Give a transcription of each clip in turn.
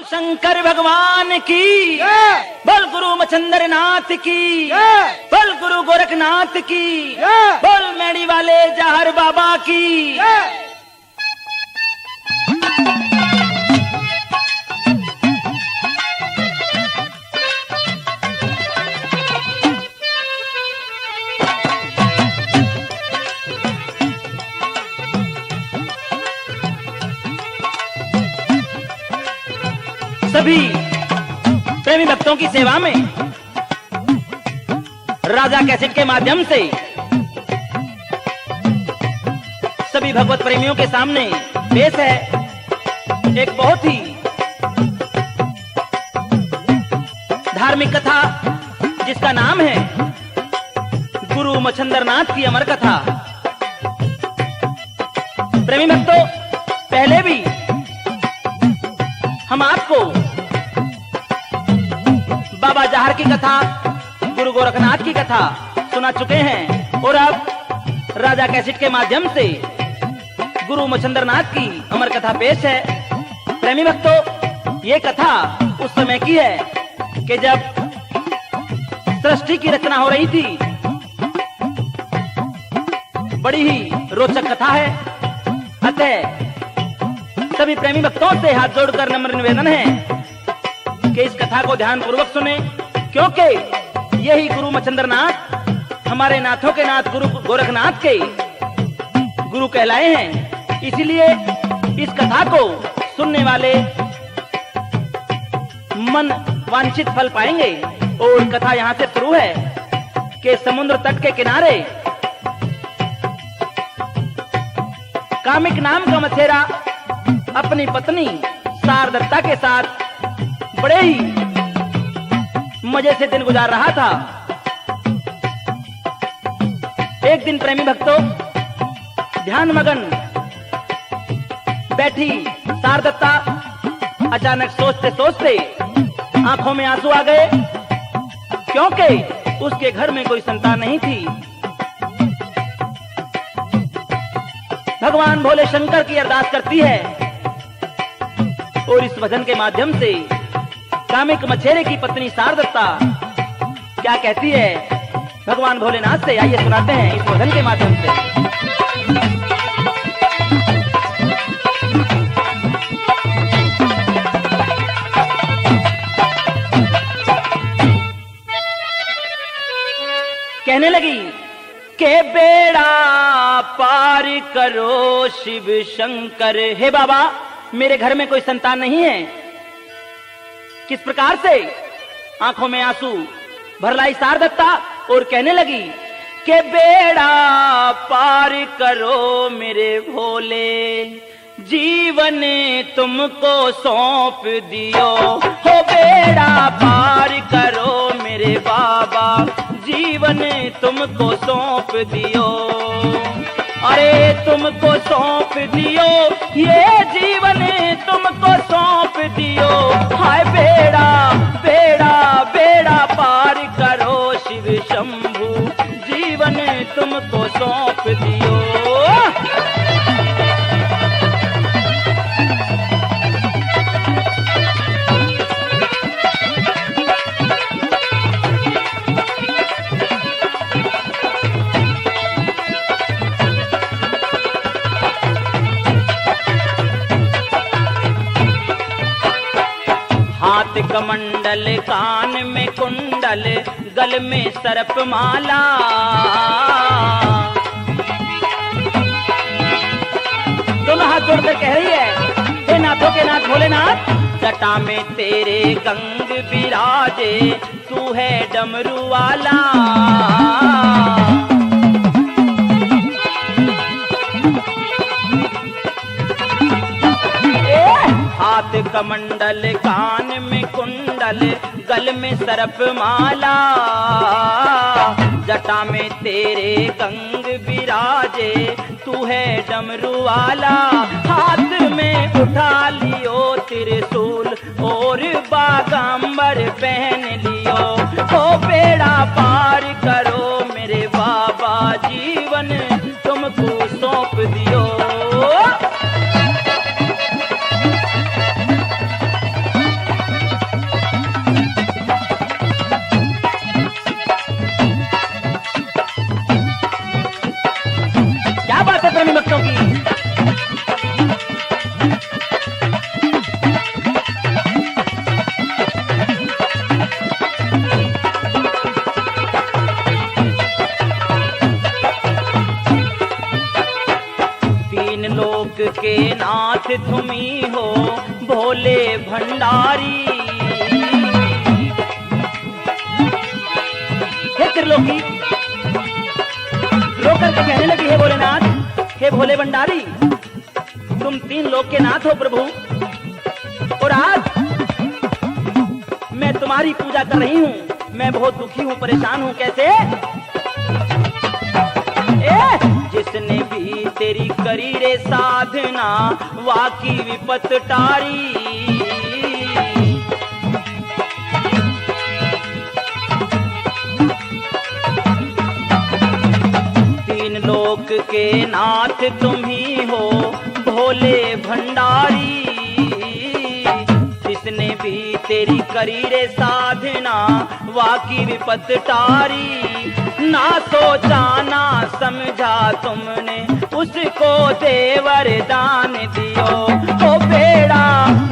शंकर भगवान की, बोल गुरु मच्छंदर नाथ की, बोल गुरु गोरखनाथ की, बोल मेड़ी वाले जहर बाबा की। सभी प्रेमी भक्तों की सेवा में राजा कैसेट के माध्यम से सभी भगवत प्रेमियों के सामने पेश है एक बहुत ही धार्मिक कथा, जिसका नाम है गुरु मच्छंदर नाथ की अमर कथा। प्रेमी भक्तों, पहले भी हम आपको बाबा जहर की कथा, गुरु गोरखनाथ की कथा सुना चुके हैं और अब राजा कैसेट के माध्यम से गुरु मच्छंदर नाथ की अमर कथा पेश है। प्रेमी भक्तों, ये कथा उस समय की है कि जब सृष्टि की रचना हो रही थी। बड़ी ही रोचक कथा है। अतः सभी प्रेमी भक्तों से हाथ जोड़कर नम्र निवेदन है कि इस कथा को ध्यान पूर्वक सुने, क्योंकि यही गुरु मच्छंदर नाथ हमारे नाथों के नाथ गुरु गोरखनाथ के गुरु कहलाए हैं। इसीलिए इस कथा को सुनने वाले मन वांछित फल पाएंगे। और कथा यहां से शुरू है कि समुद्र तट के किनारे कामिक नाम का मछेरा अपनी पत्नी शारदत्ता के साथ बड़े ही मजे से दिन गुजार रहा था। एक दिन प्रेमी भक्तों, ध्यान मगन बैठी शारदत्ता अचानक सोचते सोचते आंखों में आंसू आ गए, क्योंकि उसके घर में कोई संतान नहीं थी। भगवान भोले शंकर की अरदास करती है और इस भजन के माध्यम से कामिक मछेरे की पत्नी शारदत्ता क्या कहती है भगवान भोलेनाथ से, आइए सुनाते हैं इस भजन के माध्यम से। कहने लगी के बेड़ा पार करो शिव शंकर। हे बाबा, मेरे घर में कोई संतान नहीं है। किस प्रकार से? आंखों में आंसू भर लाई शारदत्ता और कहने लगी के बेड़ा पार करो मेरे भोले, जीवन तुमको सौंप दियो। हो बेड़ा पार करो मेरे बाबा, जीवन तुमको सौंप दियो। अरे तुमको सौंप दियो, ये जीवन तुमको सौंप दियो। हाय बेड़ा बेड़ा बेड़ा पार करो शिव शंभू, जीवन तुमको सौंप दियो। हाथ कमंडल, कान में कुंडल, गल में सर्प माला। दोनों हाथ जोड़कर कह रही है, हे नाथों के नाथ भोलेनाथ, जटा में तेरे गंग विराजे, तू है डमरू वाला। हाथ कमंडल, कान में कुंडल, गल में सर्प माला। जटा में तेरे गंग विराजे, तू है डमरू वाला। हाथ में उठा लियो त्रिशूल और बागांबर पहन लियो। ओ बेड़ा पार करो मेरे बाबा, जीवन तुमको सौंप दियो। भंडारी। हे त्रिलोकी रो करके कहने लगी, हे भोलेनाथ, हे भोले भंडारी, तुम 3 लोक के नाथ हो प्रभु, और आज मैं तुम्हारी पूजा कर रही हूँ। मैं बहुत दुखी हूँ, परेशान हूँ। कैसे? जिसने भी तेरी करी रे साधना, वाकी विपत टारी। 3 लोक के नाथ तुम ही हो भोले भंडारी। जिसने भी तेरी करी रे साधना, वाकी विपत टारी। ना सोचा ना समझा तुमने, उसको दे वरदान दियो। ओ बेड़ा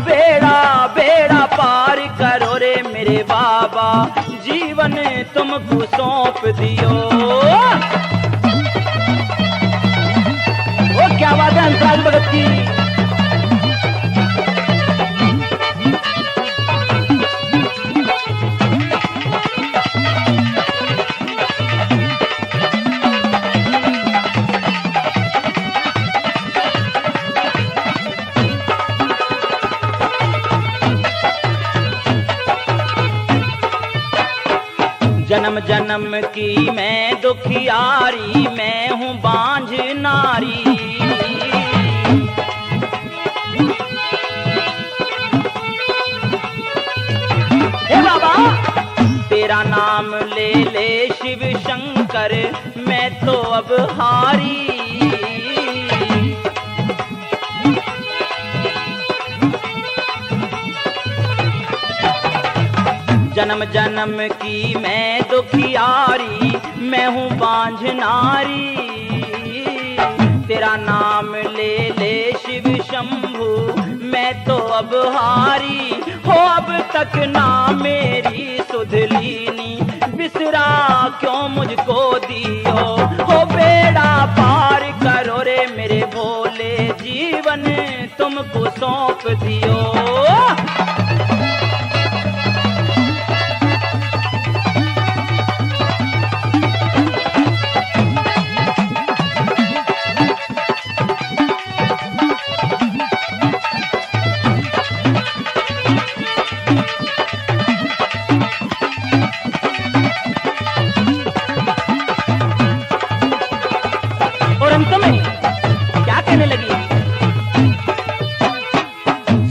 बेड़ा बेड़ा पार करो रे मेरे बाबा, जीवन तुमको सौंप दियो। वो क्या बात है हंसराज भगत की। जन्म जन्म की मैं दुखियारी, मैं हूँ बांझ नारी। हे बाबा, तेरा नाम ले ले शिव शंकर, मैं तो अब हारी। जन्म जन्म की मैं दुखियारी, मैं हूँ बांझ नारी। तेरा नाम ले ले शिव शंभु, मैं तो अब हारी। हो अब तक ना मेरी सुधलीनी, बिसरा क्यों मुझको दियो। हो बेड़ा पार करो रे मेरे भोले, जीवन तुमको सौंप दियो। क्या कहने लगी?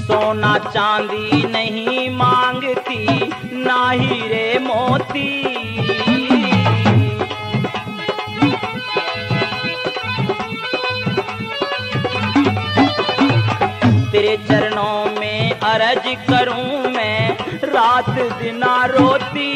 सोना चांदी नहीं मांगती, ना हीरे मोती। तेरे चरणों में अर्ज करूं मैं, रात दिन रोती।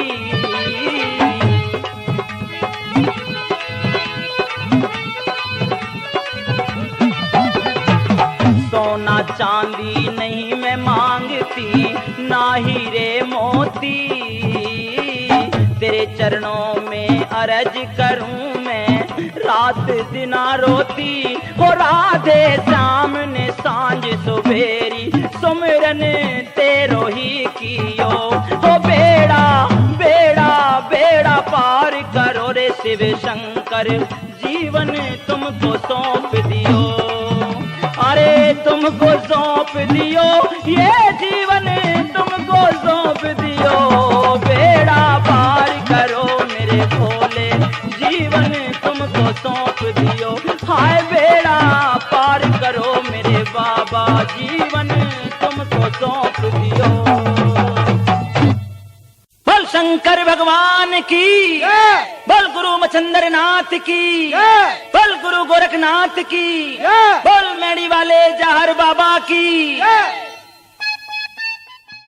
सोना चांदी नहीं मैं मांगती, ना हीरे मोती। तेरे चरणों में अर्ज करूं मैं, रात दिन रोती। हो राधे श्याम ने सांझ सुबेरी, सुमिरन तेरो ही कियो। हो बेड़ा बेड़ा बेड़ा पार करो रे शिव शंकर, जीवन तुमको सौंप दियो। अरे तुमको सौंप दियो, ये जीवन तुमको सौंप दियो। बेड़ा पार करो मेरे भोले, जीवन तुमको सौंप दियो। हाय बेड़ा पार करो मेरे बाबा, जीवन तुमको सौंप दियो। बोल शंकर भगवान की, बोल गुरु मच्छंदर नाथ की, बोल गुरु गोरखनाथ की, बोल मेड़ी वाले जहर बाबा की।